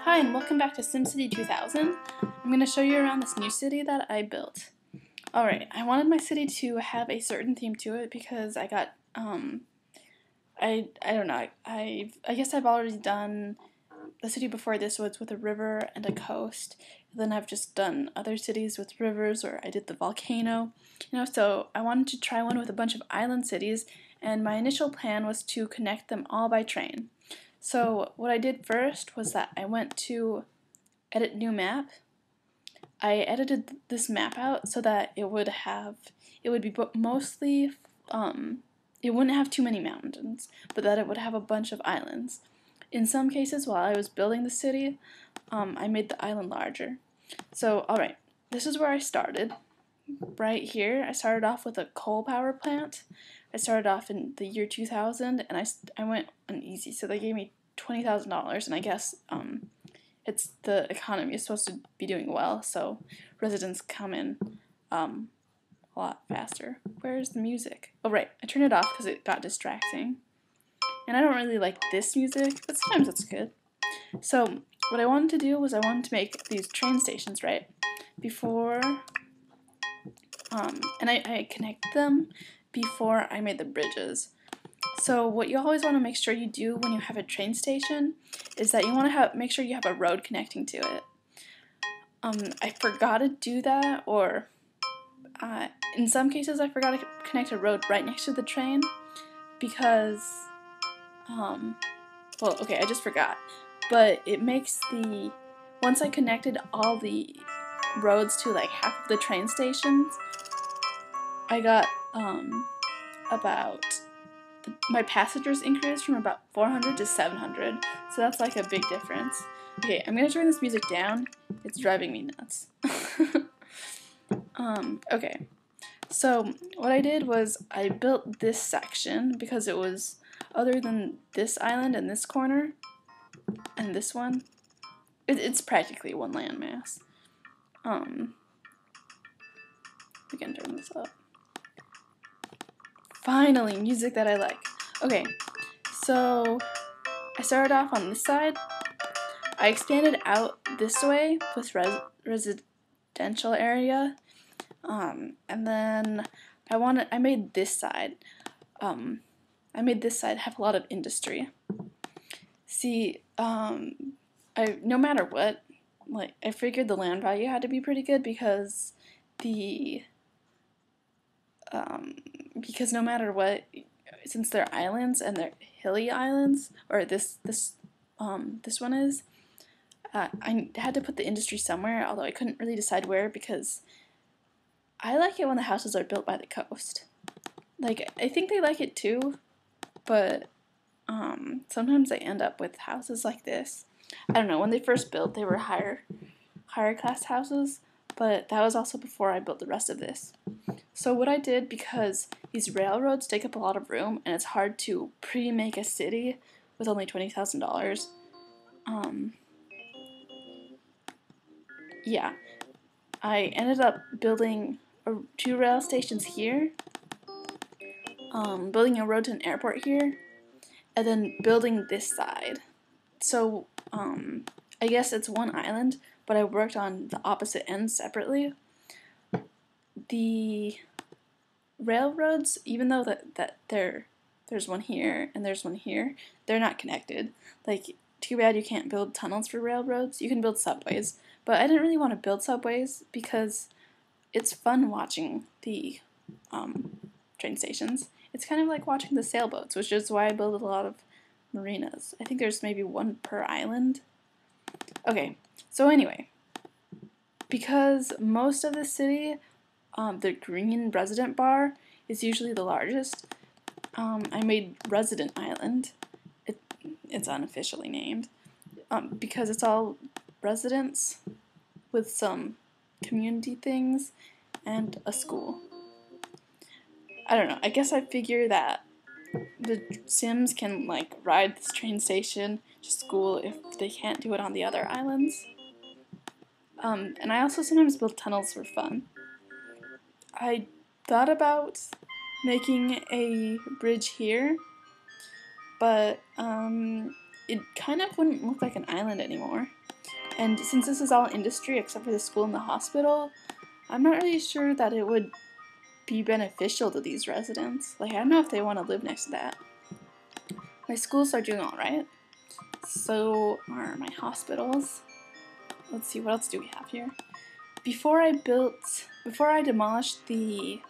Hi and welcome back to SimCity2000. I'm going to show you around this new city that I built. Alright, I wanted my city to have a certain theme to it because I got, I don't know, I guess I've already done the city before this was with a river and a coast. Then I've just done other cities with rivers, or I did the volcano, so I wanted to try one with a bunch of island cities, and my initial plan was to connect them all by train. So what I did first was that I went to edit new map. I edited this map out so that it would be mostly, it wouldn't have too many mountains, but that it would have a bunch of islands. In some cases, while I was building the city, I made the island larger. So, alright, this is where I started. Right here, I started off with a coal power plant. I started off in the year 2000, and I went on easy, so they gave me $20,000, and I guess it's the economy is supposed to be doing well, so residents come in a lot faster. Where's the music? Oh right, I turned it off because it got distracting. And I don't really like this music, but sometimes it's good. So what I wanted to do was I wanted to make these train stations, right? Before, and I connect them before I made the bridges. So what you always want to make sure you do when you have a train station is that you want to make sure you have a road connecting to it. I forgot to do that, or in some cases I forgot to connect a road right next to the train because, well, okay, I just forgot. But it makes once I connected all the roads to like half of the train stations, I got my passengers increased from about 400 to 700, so that's like a big difference. Okay, I'm gonna turn this music down. It's driving me nuts. Okay, so what I did was I built this section because it was, other than this island and this corner and this one, it's practically one landmass. We can turn this up. Finally, music that I like. Okay, so I started off on this side. I expanded out this way with residential area, and then I made this side. I made this side have a lot of industry. See, no matter what, like I figured the land value had to be pretty good because because no matter what, since they're islands and they're hilly islands, or this one is, I had to put the industry somewhere, although I couldn't really decide where because I like it when the houses are built by the coast. Like, I think they like it too, but sometimes I end up with houses like this. I don't know, when they first built, they were higher class houses, but that was also before I built the rest of this. So what I did, because these railroads take up a lot of room and it's hard to pre-make a city with only $20,000, yeah, I ended up building 2 rail stations here, building a road to an airport here, and then building this side. So I guess it's one island, but I worked on the opposite ends separately. The railroads, even though there's one here and there's one here, they're not connected. Like, too bad you can't build tunnels for railroads. You can build subways, but I didn't really want to build subways because it's fun watching the train stations. It's kind of like watching the sailboats, which is why I build a lot of marinas. I think there's maybe one per island. Okay, so anyway, because most of the city, the green resident bar is usually the largest, I made Resident Island. It's unofficially named, because it's all residents with some community things and a school. I don't know, I guess I figure that the Sims can like ride this train station to school if they can't do it on the other islands. And I also sometimes build tunnels for fun. I thought about making a bridge here, but it kind of wouldn't look like an island anymore. And since this is all industry except for the school and the hospital, I'm not really sure that it would be beneficial to these residents. Like, I don't know if they want to live next to that. My schools are doing alright. So are my hospitals. Let's see, what else do we have here? Before I demolished the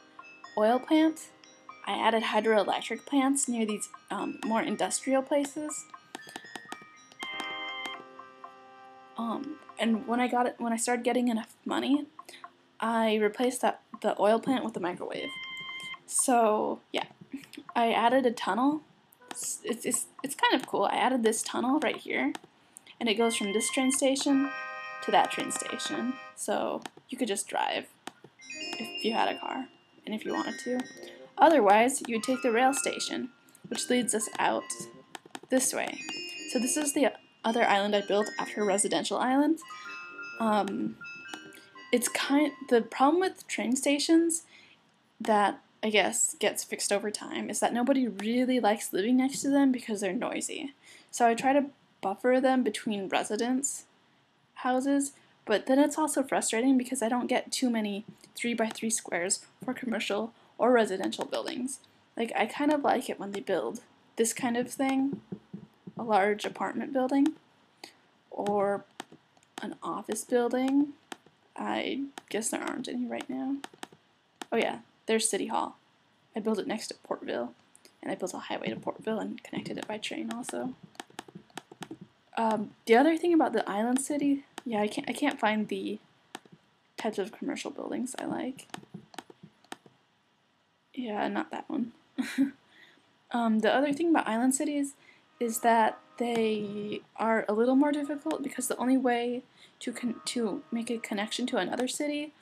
oil plant, I added hydroelectric plants near these more industrial places. And when I started getting enough money, I replaced the oil plant with the microwave. So yeah, I added a tunnel. It's kind of cool. I added this tunnel right here, and it goes from this train station to that train station. So you could just drive if you had a car and if you wanted to. Otherwise, you would take the rail station, which leads us out this way. So this is the other island I built after a residential island. The problem with train stations that I guess gets fixed over time is that nobody really likes living next to them because they're noisy. So I try to buffer them between residents' houses, but then it's also frustrating because I don't get too many 3x3 squares for commercial or residential buildings. Like, I kind of like it when they build this kind of thing, a large apartment building, or an office building. I guess there aren't any right now. Oh yeah, there's City Hall. I built it next to Portville, and I built a highway to Portville and connected it by train also. The other thing about the island city, yeah, I can't find the types of commercial buildings I like. Yeah, not that one. The other thing about island cities is that they are a little more difficult because the only way to make a connection to another city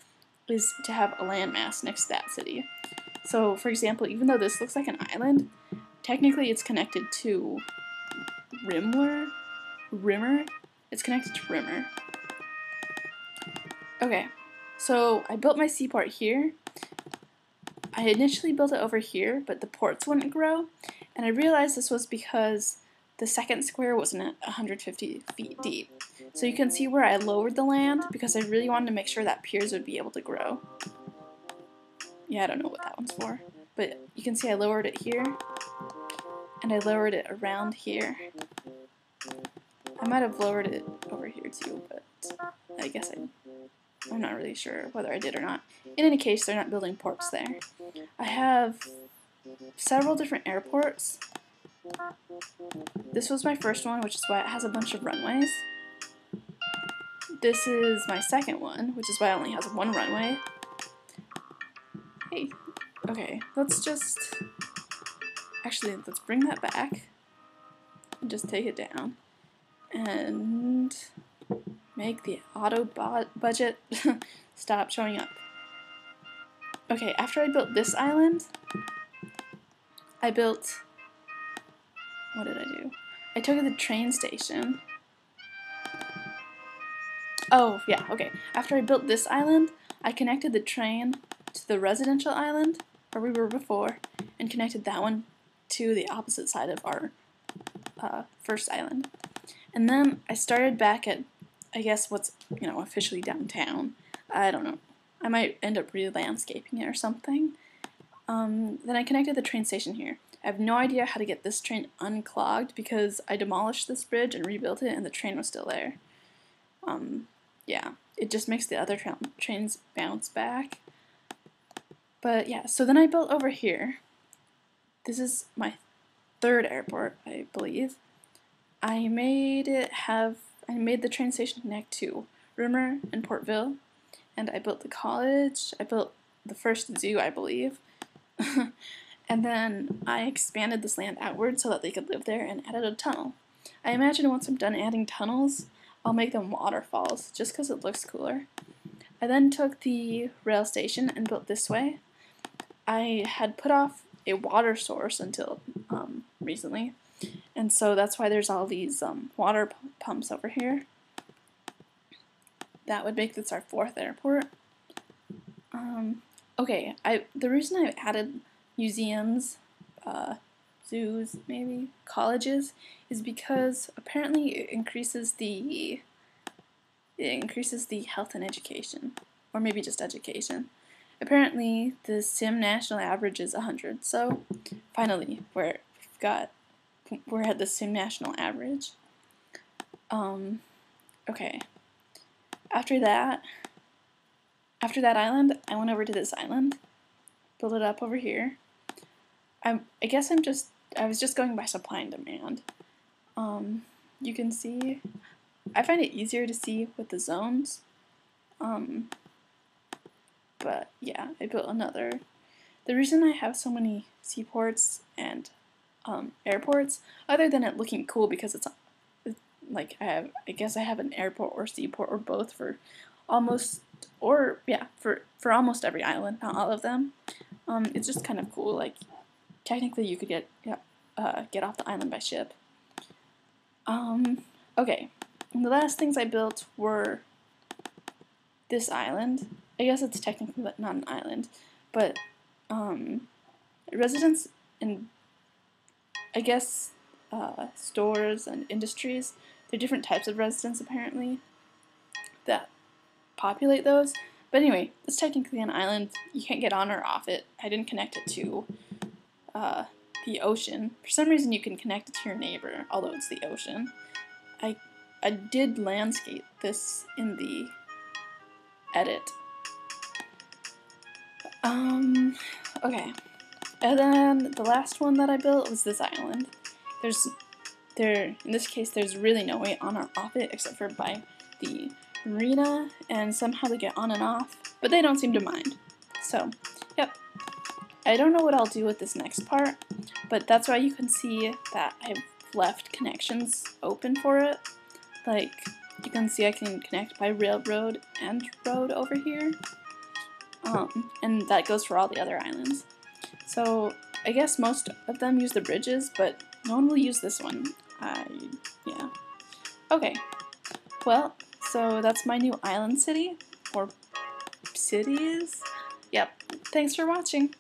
is to have a landmass next to that city. So, for example, even though this looks like an island, technically it's connected to Rimmer. It's connected to Rimmer. Okay, so I built my seaport here. I initially built it over here, but the ports wouldn't grow, and I realized this was because the second square wasn't at 150 feet deep. So you can see where I lowered the land because I really wanted to make sure that piers would be able to grow. Yeah, I don't know what that one's for, but you can see I lowered it here, and I lowered it around here. I might have lowered it over here too, but I guess I'm not really sure whether I did or not. In any case, they're not building ports there. I have several different airports. This was my first one, which is why it has a bunch of runways. This is my second one, which is why it only has one runway. Hey, okay, let's bring that back and just take it down and make the auto budget stop showing up. Okay, after I built this island, what did I do? I took the train station. Oh, yeah, okay. After I built this island, I connected the train to the residential island, where we were before, and connected that one to the opposite side of our first island. And then I started back at, I guess, what's, officially downtown. I don't know. I might end up re-landscaping it or something. Then I connected the train station here. I have no idea how to get this train unclogged because I demolished this bridge and rebuilt it and the train was still there. Yeah, it just makes the other trains bounce back. But yeah, so then I built over here. This is my third airport, I believe. I made the train station connect to Rimmer and Portville, and I built the college. I built the first zoo, I believe. And then I expanded this land outward so that they could live there and added a tunnel. I imagine once I'm done adding tunnels, I'll make them waterfalls, just because it looks cooler. I then took the rail station and built this way. I had put off a water source until recently, and so that's why there's all these water pumps over here. That would make this our fourth airport. Okay, the reason I added museums, zoos, maybe colleges, is because apparently it increases the health and education, or maybe just education. Apparently, the sim national average is 100, so finally we're at the sim national average. Okay. After that island, I went over to this island, built it up over here. I guess I was just going by supply and demand. You can see, I find it easier to see with the zones. But yeah, I built another. The reason I have so many seaports and airports, other than it looking cool because it's like I guess I have an airport or seaport or both for almost almost every island, not all of them. It's just kind of cool. Like technically, you could get off the island by ship. Okay, and the last things I built were this island. I guess it's technically not an island, but residents and I guess stores and industries. There are different types of residents apparently that populate those. But anyway, it's technically an island. You can't get on or off it. I didn't connect it to the ocean. For some reason, you can connect it to your neighbor, although it's the ocean. I did landscape this in the edit. Okay. And then the last one that I built was this island. In this case, there's really no way on or off it except for by the marina, and somehow they get on and off, but they don't seem to mind. So, yep. I don't know what I'll do with this next part, but that's why you can see that I've left connections open for it. Like, you can see I can connect by railroad and road over here. And that goes for all the other islands. So, I guess most of them use the bridges, but no one will use this one. Yeah. Okay. Well, so that's my new island city, or cities. Yep. Thanks for watching.